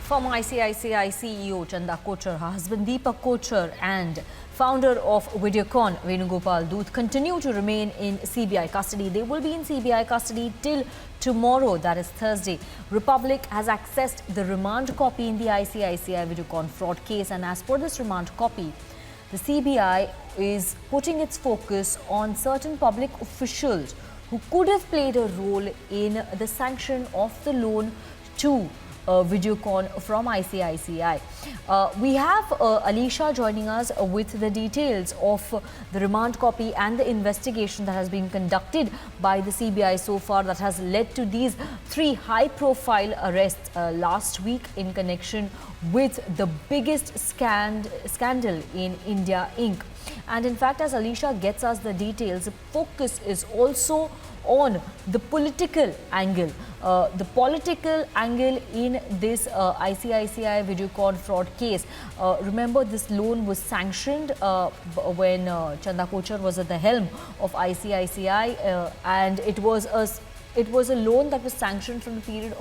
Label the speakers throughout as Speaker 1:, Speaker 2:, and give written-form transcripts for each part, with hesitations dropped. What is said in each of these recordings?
Speaker 1: Former ICICI CEO Chanda Kochhar, her husband Deepak Kochhar and founder of Videocon, Venugopal Dhoot, continue to remain in CBI custody. They will be in CBI custody till tomorrow, that is Thursday. Republic has accessed the remand copy in the ICICI Videocon fraud case, and as per this remand copy, the CBI is putting its focus on certain public officials who could have played a role in the sanction of the loan to Videocon from ICICI. We have Alisha joining us with the details of the remand copy and the investigation that has been conducted by the CBI so far that has led to these three high-profile arrests last week in connection with the biggest scandal in India Inc. And in fact, as Alisha gets us the details, the focus is also on the political angle. The political angle in this ICICI Videocon fraud case. Remember, this loan was sanctioned when Chanda Kochhar was at the helm of ICICI, and it was a loan that was sanctioned from the period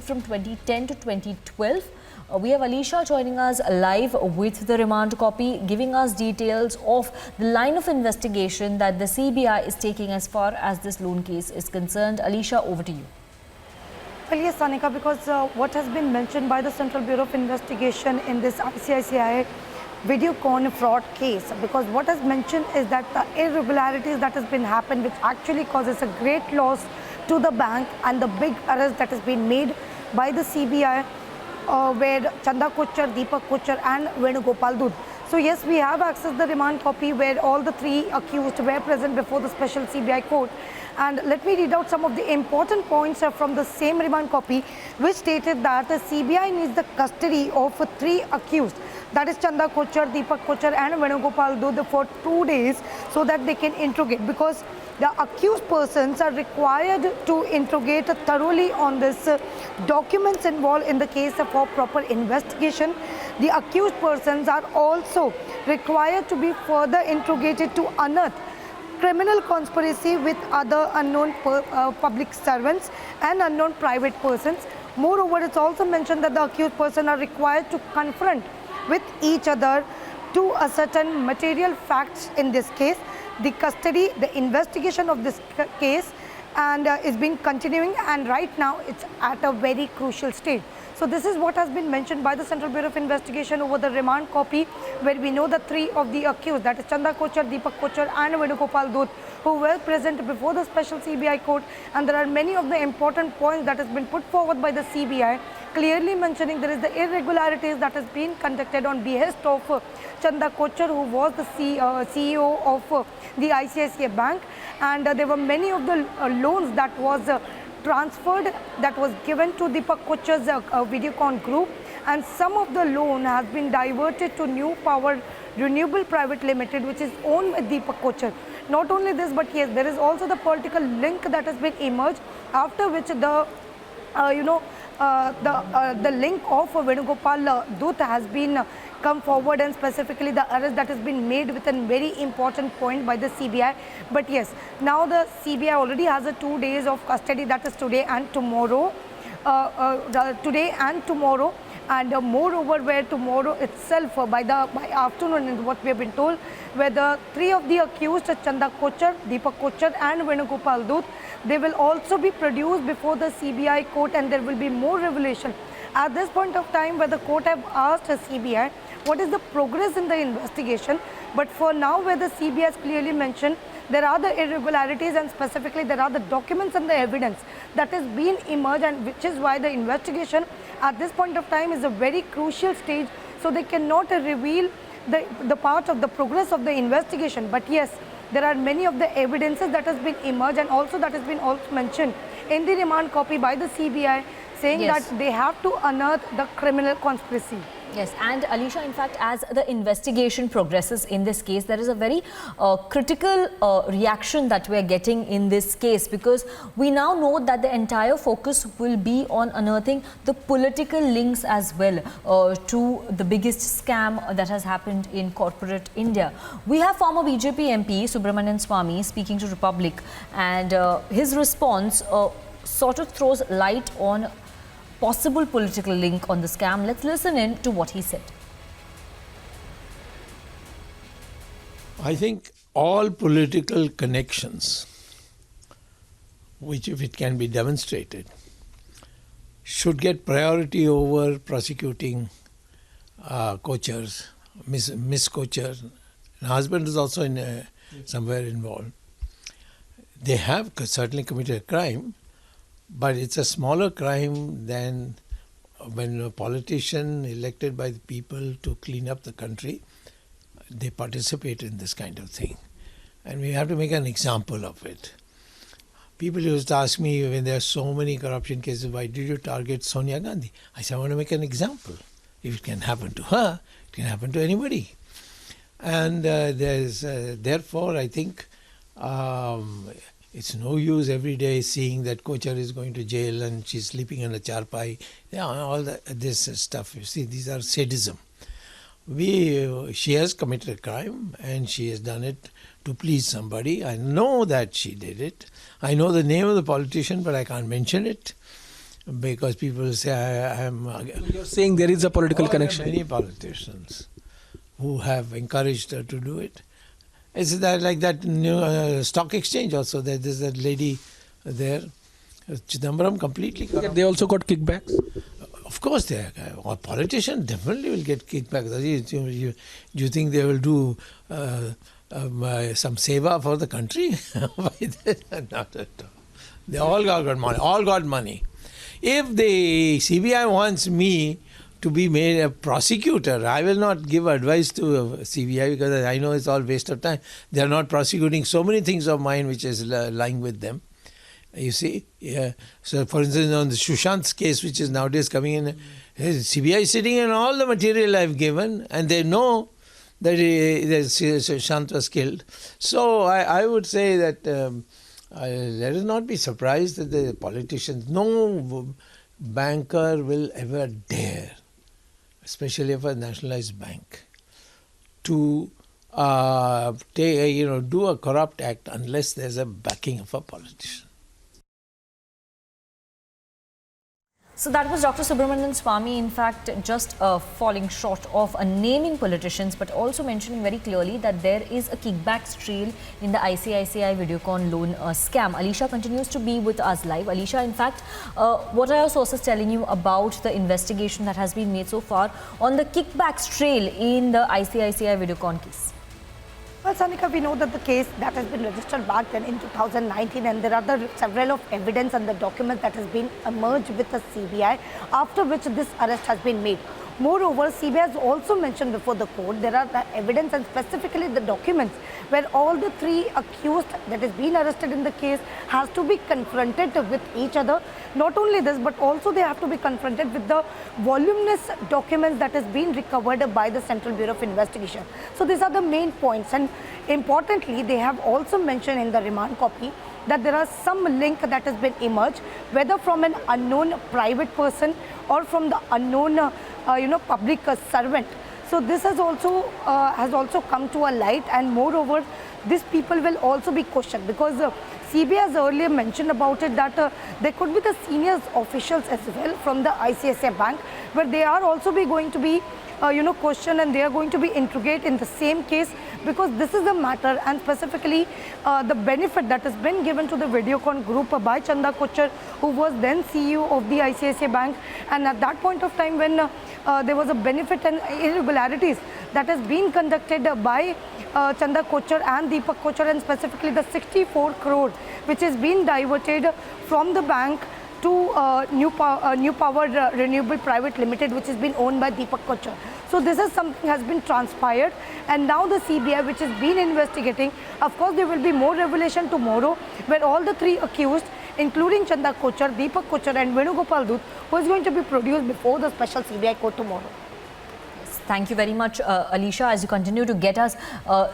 Speaker 1: from 2010 to 2012. We have Alisha joining us live with the remand copy, giving us details of the line of investigation that the CBI is taking as far as this loan case is concerned. Alisha, over to you.
Speaker 2: Well, yes, Sanika, because what has been mentioned by the Central Bureau of Investigation in this ICICI Videocon fraud case, because what has mentioned is that the irregularities that has been happened, which actually causes a great loss to the bank, and the big arrest that has been made by the CBI, where Chanda Kochhar, Deepak Kochhar and Venugopal Dhoot. So yes, we have accessed the remand copy where all the three accused were present before the special CBI court. And let me read out some of the important points from the same remand copy, which stated that the CBI needs the custody of three accused, that is Chanda Kochhar, Deepak Kochhar and Venugopal Dhoot, for 2 days so that they can interrogate, because the accused persons are required to interrogate thoroughly on this documents involved in the case for proper investigation. The accused persons are also required to be further interrogated to unearth criminal conspiracy with other unknown public servants and unknown private persons. Moreover, it's also mentioned that the accused persons are required to confront with each other to ascertain material facts in this case. The custody, the investigation of this case and is been continuing, and right now it's at a very crucial stage. So this is what has been mentioned by the Central Bureau of Investigation over the remand copy, where we know the three of the accused, that is Chanda Kochhar, Deepak Kochhar and Venugopal Dhoot, who were present before the special CBI court, and there are many of the important points that has been put forward by the CBI, clearly mentioning there is the irregularities that has been conducted on behest of Chanda Kochhar, who was the CEO of the ICICI Bank, and there were many of the loans that was transferred, that was given to Deepak Kochhar's Videocon group, and some of the loan has been diverted to New Power Renewable Private Limited, which is owned by Deepak Kochhar. Not only this, but yes, there is also the political link that has been emerged, after which the the link of Venugopal Dhoot has been come forward, and specifically the arrest that has been made with a very important point by the CBI. But yes, now the CBI already has a 2 days of custody, that is today and tomorrow. And moreover, where tomorrow itself by afternoon is what we have been told, where the three of the accused, Chanda Kochhar, Deepak Kochhar and Venugopal Dhoot, they will also be produced before the CBI court, and there will be more revelation. At this point of time, where the court have asked the CBI what is the progress in the investigation, but for now, where the CBI has clearly mentioned there are the irregularities, and specifically there are the documents and the evidence that has been emerged, and which is why the investigation at this point of time is a very crucial stage, so they cannot reveal the part of the progress of the investigation. But yes, there are many of the evidences that has been emerged, and also that has been also mentioned in the remand copy by the CBI, saying
Speaker 1: Yes.
Speaker 2: that they have to unearth the criminal conspiracy.
Speaker 1: Yes, and Alisha, in fact, as the investigation progresses in this case, there is a very critical reaction that we are getting in this case, because we now know that the entire focus will be on unearthing the political links as well to the biggest scam that has happened in corporate India. We have former BJP MP Subramanian Swamy speaking to Republic, and his response sort of throws light on possible political link on the scam. Let's listen in to what he said.
Speaker 3: I think all political connections, which if it can be demonstrated, should get priority over prosecuting Kochhars, Miss Kochhar. Her husband is also somewhere involved. They have certainly committed a crime, but it's a smaller crime than when a politician elected by the people to clean up the country, they participate in this kind of thing. And we have to make an example of it. People used to ask me, when there are so many corruption cases, why did you target Sonia Gandhi? I said, I want to make an example. If it can happen to her, it can happen to anybody. And therefore, I think it's no use every day seeing that Kochhar is going to jail and she's sleeping in a charpai. Yeah, all this stuff. You see, these are sadism. She has committed a crime and she has done it to please somebody. I know that she did it. I know the name of the politician, but I can't mention it because people say I am.
Speaker 4: You're saying there is a political connection.
Speaker 3: Many politicians who have encouraged her to do it. It's that like that new stock exchange also. There's that lady there, Chidambaram, completely corrupt.
Speaker 4: They also got kickbacks.
Speaker 3: Of course, they are. Or politicians definitely will get kickbacks. You think they will do some seva for the country? Not at all. They all got money. All got money. If the CBI wants me to be made a prosecutor, I will not give advice to CBI because I know it's all waste of time. They are not prosecuting so many things of mine which is lying with them. You see? Yeah. So, for instance, on the Sushant's case, which is nowadays coming in, CBI is sitting on all the material I've given and they know that Sushant was killed. So, I would say that let us not be surprised that the politicians, no banker will ever dare, especially of a nationalized bank, to do a corrupt act unless there's a backing of a politician.
Speaker 1: So that was Dr. Subramanian Swamy, in fact, just falling short of naming politicians, but also mentioning very clearly that there is a kickbacks trail in the ICICI Videocon loan scam. Alisha continues to be with us live. Alisha, in fact, what are your sources telling you about the investigation that has been made so far on the kickbacks trail in the ICICI Videocon case?
Speaker 2: Well, Sanika, we know that the case that has been registered back then in 2019 and there are several of evidence and the documents that has been emerged with the CBI, after which this arrest has been made. Moreover, CBI has also mentioned before the court there are the evidence and specifically the documents where all the three accused that has been arrested in the case has to be confronted with each other. Not only this, but also they have to be confronted with the voluminous documents that has been recovered by the Central Bureau of Investigation. So these are the main points, and importantly, they have also mentioned in the remand copy that there are some link that has been emerged, whether from an unknown private person or from the unknown public servant. So this has also come to a light, and moreover, these people will also be questioned because CBI has earlier mentioned about it that there could be the senior officials as well from the ICICI Bank, where they are also going to be questioned and they are going to be interrogated in the same case, because this is a matter and specifically the benefit that has been given to the Videocon group by Chanda Kochhar, who was then CEO of the ICICI Bank, and at that point of time when there was a benefit and irregularities that has been conducted by Chanda Kochhar and Deepak Kochhar, and specifically the 64 crore which has been diverted from the bank to New Power Renewable Private Limited, which has been owned by Deepak Kochhar. So this is something has been transpired, and now the CBI, which has been investigating, of course there will be more revelation tomorrow, where all the three accused, including Chanda Kochhar, Deepak Kochhar and Venugopal Dhoot, who is going to be produced before the special CBI court tomorrow.
Speaker 1: Thank you very much, Alicia, as you continue to get us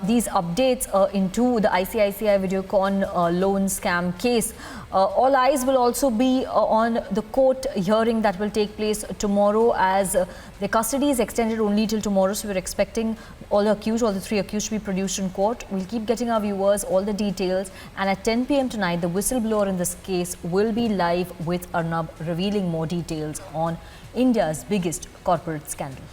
Speaker 1: these updates into the ICICI Videocon loan scam case. All eyes will also be on the court hearing that will take place tomorrow, as the custody is extended only till tomorrow. So we're expecting all the three accused to be produced in court. We'll keep getting our viewers all the details. And at 10 p.m. tonight, the whistleblower in this case will be live with Arnab, revealing more details on India's biggest corporate scandal.